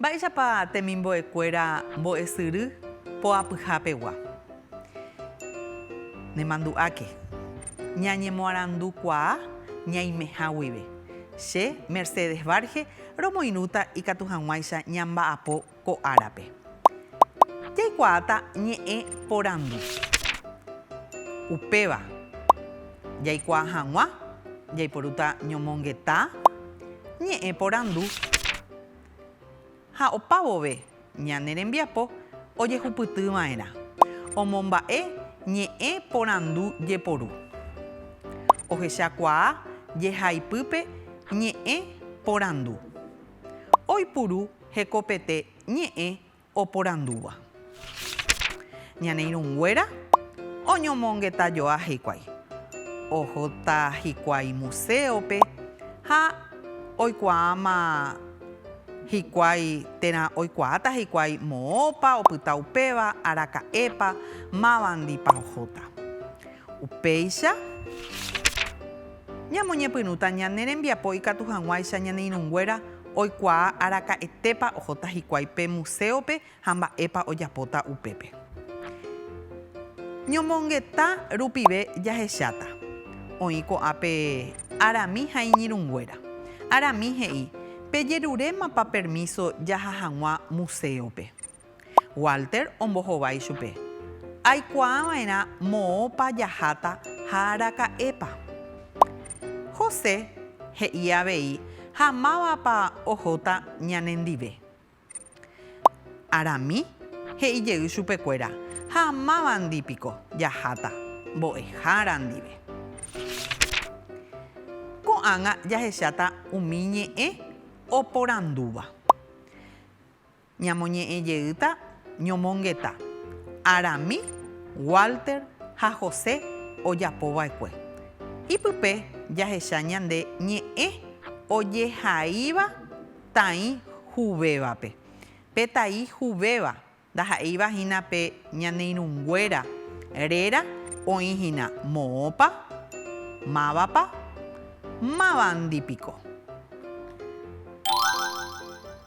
Mba'éichapa temimbo'ekuéra mbo'esyry poapyhapegua. Nemandu'áke. Ñañemoarandukuaa ñaimeha guive. Che Mercedes Varge romoirũta ikatu hag̃uáicha ñamba'apo ko árape. Jaikuaáta ñe'ẽ porandu. Upéva jaikuaa hag̃ua, jaiporúta ñomongetã ñe'ẽ porandu. Ha opávove ñane rembiapo ojehupytyva'erã omomba'e ñe'ẽ porandu jeporu. Ohechakuaa jehaipýpe ñe'ẽ porandu. Oipuru hekopete ñe'ẽ oporandúva. Ñane irũnguéra oñomongetájoa hikuái. Ohóta hikuái museope ha oikuaáma hikuái térã oikuaáta hikuái moõpa opyta upéva, araka'épa, mávandípa ohóta. Upéicha ñamoñepyrũta ñane rembiapo ikatu hag̃uáicha ñane irũnguéra oikuaa araka'etépa ohóta hikuái pe museope ha mba'épa ojapóta upépe. Ñomongetã rupive jahecháta. Oĩ ko'ápe Arami ha iñirũnguéra. Arami he'i pejerurémapa permiso jaha hag̃ua museope. Walter ombohovái chupe. Aikuaava'erã moõpa jaháta ha araka'épa. José he'i avei ha mávapa ohóta ñanendive. Arami he'ijey chupekuéra ha mávandípiko jaháta mbo'ehára ndive. Ko'ág̃a jahecháta umi ñe'ẽ oporandúva. Ñamoñe'ẽjeýta ñomongetã. Arami, Walter ha José ojapova'ekue. Ipype jahecha ñande ñe'ẽ ojehaíva taĩ huvévape. Pe taĩ huvéva ndaha'eivahína pe ñane irũnguéra réra oĩhína moõpa, mávapa, mávandípiko.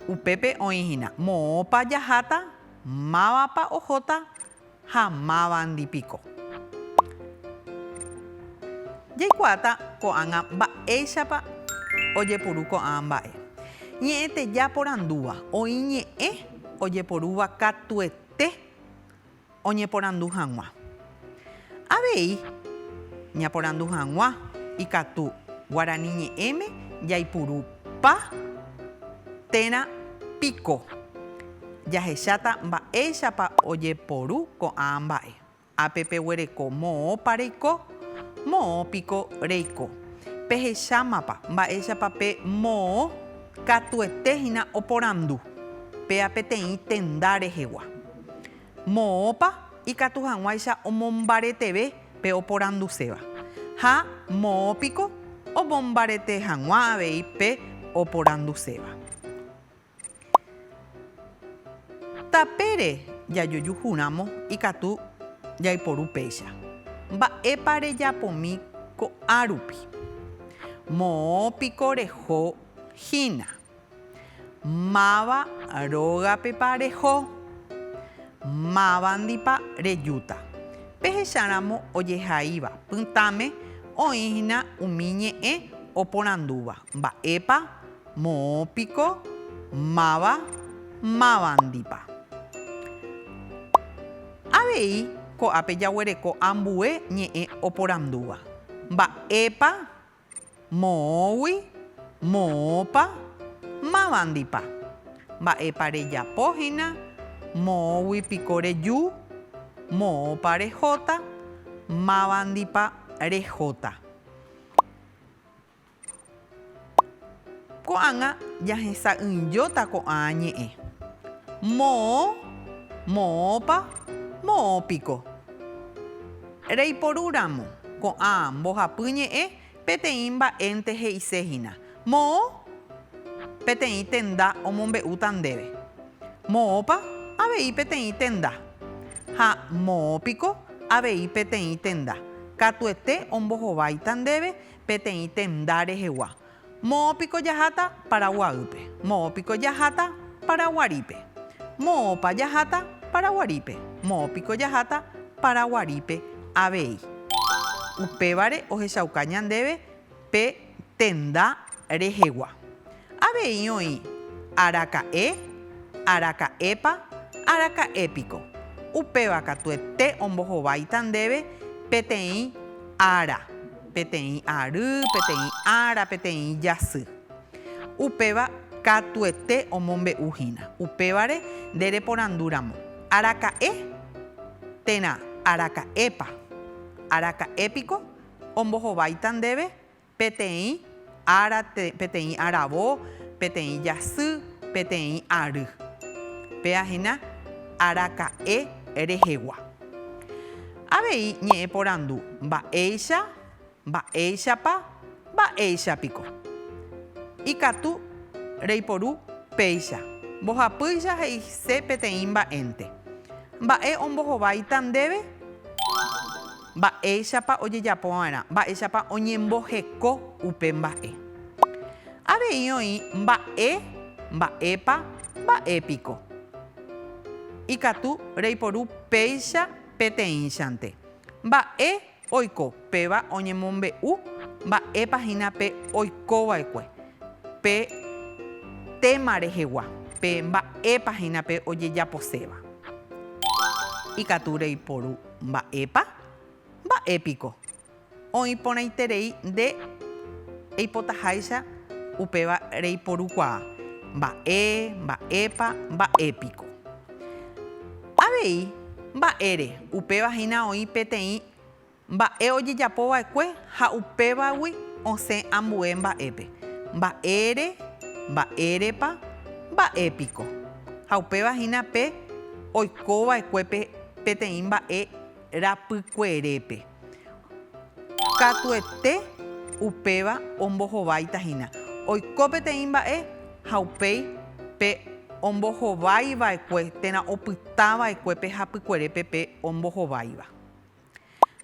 Upépe oĩhína moõpa jaháta, mávapa ohóta ha mávandípiko. Jaikuaáta ko'ág̃a mba'éichapa ojepuru ko'ã mba'e. Ñe'ẽteja porandúva oĩ ñe'ẽ ojeporúva katuete oñeporandu hag̃ua. Avei ñaporandu hag̃ua ikatu Guarani ñe'ẽme jaipurúpa térã piko. Jahecháta mba'éichapa ojeporu ko'ã mba'e. Ápepe guereko moõpa reiko, moõpiko reiko. Pehechámapa mba'éichapa pe moõ katuetéhina oporandu. Pe apeteĩ tenda rehegua. Moõpa ikatu hag̃uáicha omombareteve pe oporanduséva. Ha moõpiko omombarete hag̃ua avei pe oporanduséva. Tapére jajujuhúramo ikatu jaiporu péicha. Mba'épa rejapomi ko'ã rupi. Moõpiko reho hína. Máva rógapepa reho. Mávandípa rejúta. Pehecháramo ojehaíva. Pytãme oĩhína umi ñe'ẽ oporandúva. Mba'épa, moõpiko, máva, mávandípa. Avei ko'ápe jaguereko ambue ñe'ẽ oporandúva. Mba'épa, moõgui, moõpa, mávandípa. Mba'épa rejapohína, moõguipiko reju, moõpa rehóta, mávandípa rehóta. Ko'ág̃a jahesa'ỹjóta ko'ã ñe'ẽ. Moõ, moõpa, moõpiko. Reiporúramo ko'ã mbohapy ñe'ẽ peteĩ mba'énte he'iséhína. Moõ peteĩ tenda omombe'úta ndéve. Moõpa avei peteĩ tenda. Ha moõpiko avei peteĩ tenda. Katuete ombohováita ndéve peteĩ tenda rehegua. Moõpiko jaháta Paraguaýpe. Moõpiko jaháta Paraguarípe. Mo'ópa jaháta Paraguarípe. Mo'ópiko jaháta Paraguarípe avei. Upévare ohechauka ñandéve pe tenda rehegua. Avei oĩ araka'e, araka'épa, araka'épiko. Upéva katuete ombohováita ndéve peteĩ ára, peteĩ ary, peteĩ ára, peteĩ jasy. Upéva katuete omombe'uhína. Upévare ndereporandúramo. Araka'e térã araka'épa, araka'épiko ombohováita ndéve peteĩ ára, peteĩ aravo, peteĩ jasy, peteĩ ary. Peahína araka'e rehegua. Avei ñe'ẽ porandu mba'éicha, mba'éichapa, mba'éichapiko. Ikatu reiporu péicha. Mbohapýicha he'ise peteĩ mba'énte. Mba'e ombohováita ndéve mba'éichapa ojejapova'erã, mba'éichapa oñemboheko upe mba'e. Avei oĩ mba'e, mba'épa, mba'épiko. Ikatu reiporu péicha peteĩchante. Mba'e oiko péva oñemombe'u, mba'épahína pe oikova'ekue. Pe téma rehegua, pe mba'épahína pe ojejaposéva. Ikatu reiporu mba'épa, mba'épiko. Oĩporãiterei nde eipotaháicha upéva reiporukuaa. Mba'e, mba'épa, mba'épiko. Avei mba'ére upévahína oĩ peteĩ mba'e ojejapova'ekue ha upévagui osẽ ambue mba'épe. Mba'ére, mba'érepa, mba'épiko. Ha upévahína pe oikova'ekue peteĩ mba'e rapykuerépe. Katuete upéva ombohováitahína. Oiko peteĩ mba'e ha upéi pe ombohovaiva'ekue térã opytava'ekue pe hapykuerépe pe ombohováiva.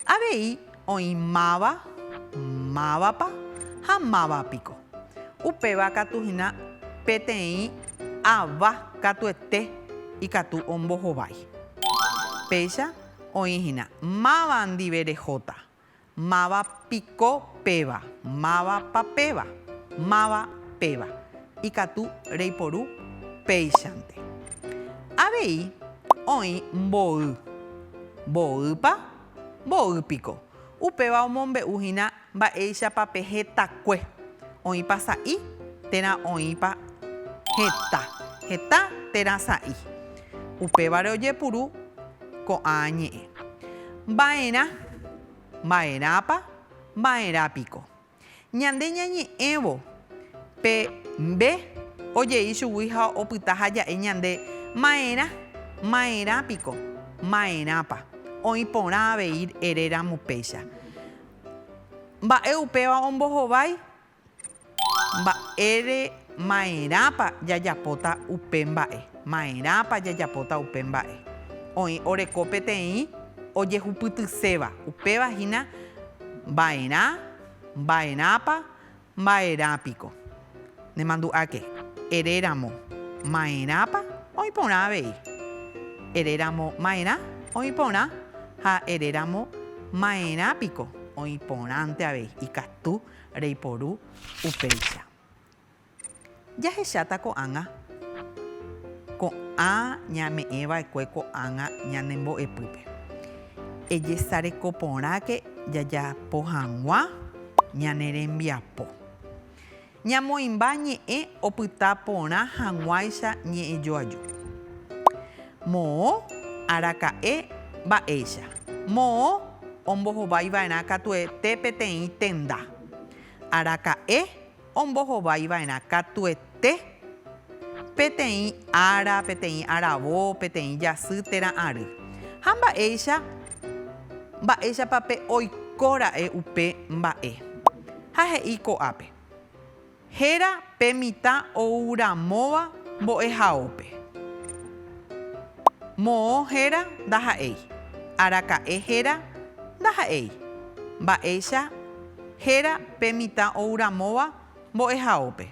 Avei oĩ máva, mávapa ha mávapiko. Upéva katuhína peteĩ ava katuete ikatu ombohovái. Péicha oĩhína máva ndive rehóta, mávapiko péva, mávapa péva, máva péva. Ikatu reiporu péichante. Avei oĩ mbo'y, mbo'ýpa, mbo'ýpiko. Upéva omombe'uhína mba'éichapa pe hetakue. Oĩpa sa'i térã oĩpa heta. Heta térã sa'i. Upévare ojepuru ko'ã ñe'ẽ. Mba'erã, mba'erápa, mba'erápiko. Ñande ñañe'ẽvo pe mbe ojei chugui ha opyta ha ja'e ñande ma'erã, ma'erápiko, ma'erápa. Oĩ porã avei eréramo péicha. Mba'e upéva ombohovái, mba'ére ma'erápa jajapóta upe mba'e. Ma'erápa jajapóta upe mba'e. Oĩ oreko peteĩ ojehupytyséva. Upévahína mba'erã, mba'erápa, mba'erápiko. Nemandu'áke. Eréramo ma'erápa oĩ porã avei. Eréramo ma'erã oĩ porã ha eréramo ma'erápiko oĩ porãnte avei. Ikatu reiporu upéicha. Jahecháta ko'ág̃a. Ko'ã ñame'ẽva'ekue ko'ág̃a ñanembo'epýpe. Ejesareko porãke jajapo hag̃ua ñane rembiapo. Ñamoĩmba ñe'ẽ opyta porã hag̃uáicha ñe'ẽjoaju. Moõ araka'e mba'éicha. Moõ ombohovaiva'erã katuete peteĩ tenda. Araka'e ombohovaiva'erã katuete peteĩ ára, peteĩ aravo, peteĩ jasy térã ary. Ha mba'éichapa pe oikóra'e upe mba'e. Ha he'i ko'ápe. Héra pe mitã ouramóva mbo'ehaópe. Moõ héra ndaha'éi. Araka'e héra ndaha'éi. Mba'éicha héra pe mitã ouramóva mbo'ehaópe.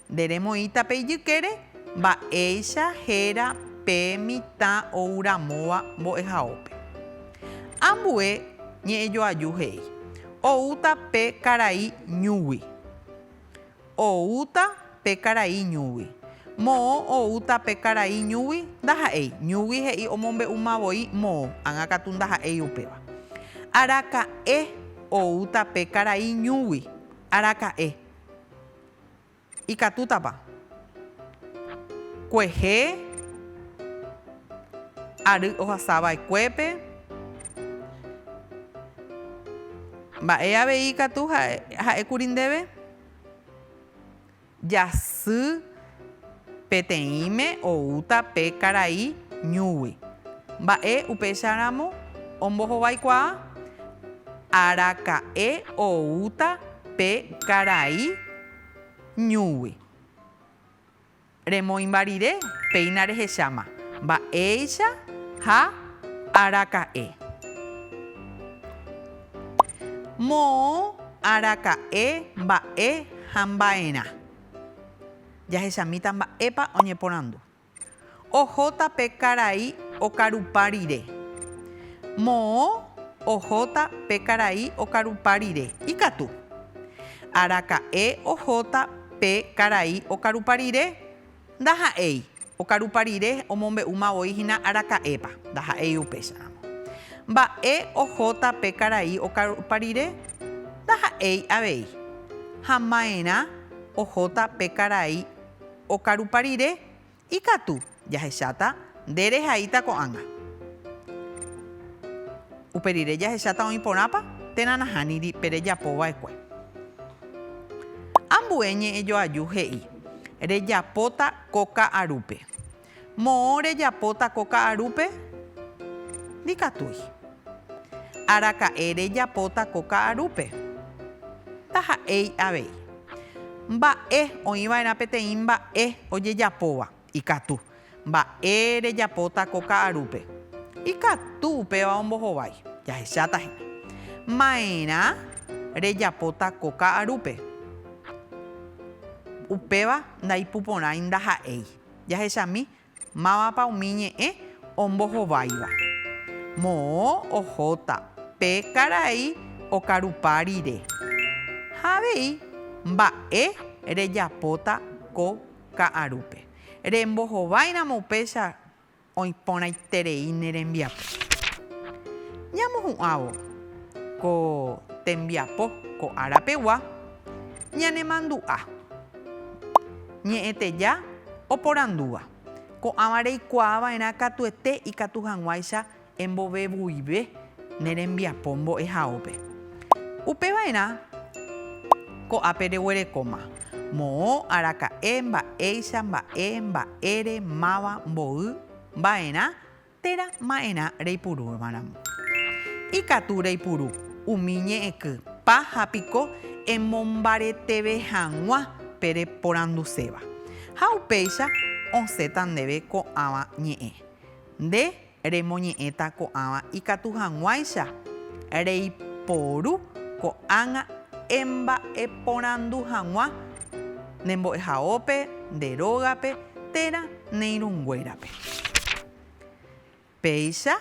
Nderemoĩta pe ijykére mba'éicha héra pe mitã ouramóva mbo'ehaópe. Ambue ñe'ẽjoaju he'i. Oúta pe karai ñúgui. Oúta pe karai ñúgui. Moõ oúta pe karai ñúgui ndaha'éi. Ñúgui he'i omombe'umavoi moõ. Ág̃akatu ndaha'éi upéva. Araka'e oúta pe karai ñúgui. Araka'e. Ikatútapa. Kuehe ary ohasava'ekuépe. Mba'e avei katu ha'ékuri ndéve. Jasy peteĩme oúta pe karai ñúgui. Mba'e upéicharamo ombohovaikuaa. Araka'e oúta pe karai ñúgui. Remoimbarire péina rehecháma. Mba'éicha ha araka'e. Moõ araka'e mba'e ha mba'erã. Jahechamíta mba'épa oñeporandu. Ohóta pe karai okarupa rire. Moõ ohóta pe karai okarupa rire. Ikatu. Araka'e ohóta pe karai okarupa rire. Ndaha'éi. Okarupa rire omombe'umavoi hína araka'épa. Ndaha'éi upéicharamo. Mba'e ohóta pe karai okarupa rire. Ndaha'éi avei. Ha mba'erã ohóta pe karai okarupa rire. Ikatu. Jahecháta nderehaíta ko'ág̃a. Uperire jahecháta oĩ porãpa térã nahániri pe rejapova'ekue. Ambue ñe'ẽjoaju he'i. Rejapóta ko ka'arúpe. Moõ rejapóta ko ka'arúpe. Ndikatúi. Araka'e rejapóta ko ka'arúpe. Ndaha'éi avei. Mba'e oĩva'erã peteĩ mba'e ojejapóva. Ikatu. Mba'e rejapóta ko ka'arúpe. Ikatu upéva ombohovái. Jahecháta hína. Ma'erã rejapóta ko ka'arúpe. Upéva ndaipuporãi ndaha'éi. Jahechámi mávapa umi ñe'ẽ ombohováiva. Moõ ohóta pe karai okarupa rire. Ha avei mba'e rejapóta ko ka'arúpe. Rembohováiramo upéicha oiporãiterei ne rembiapo. Ñamohu'ãvo ko tembiapo ko árapegua ñanemandu'a. Ñe'ẽteja oporandúva. Ko'ãva reikuaava'erã katuete ikatu hag̃uáicha embovevuive ne rembiapo mbo'ehaópe. Upeva'erã ko'ápe reguerekóma. Moõ araka'e mba'éicha mba'e mba'ére máva mbo'y mba'erã térã ma'erã reipurúmaramo. Ikatu reipuru umi ñe'ẽky páhapiko emombareteve hag̃ua pe reporanduséva. Ha upéicha osẽta ndéve ko'ãva ñe'ẽ. Nde remoñe'ẽta ko'ãva ikatu hag̃uáicha reiporu ko'ág̃a emba'eporandu hag̃ua nembo'ehaópe, nde rógape, térã neirũnguérape. Péicha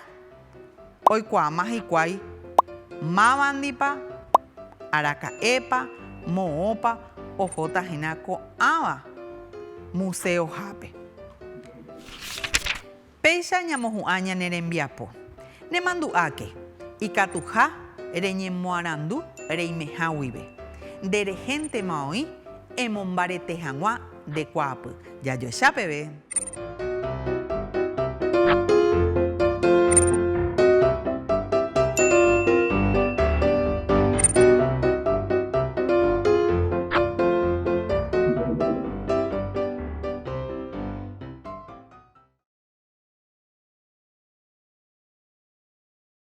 oikuaáma hikuái mávandípa, araka'épa, moõpa ohóta hína ko'ãva museohápe. Péicha ñamohu'ã ñane rembiapo. Nemandu'áke ikatuha reñemoarandu reimeháguive. Nderehéntema oĩ emombarete hag̃ua ndekuaapy. Jajoechápeve.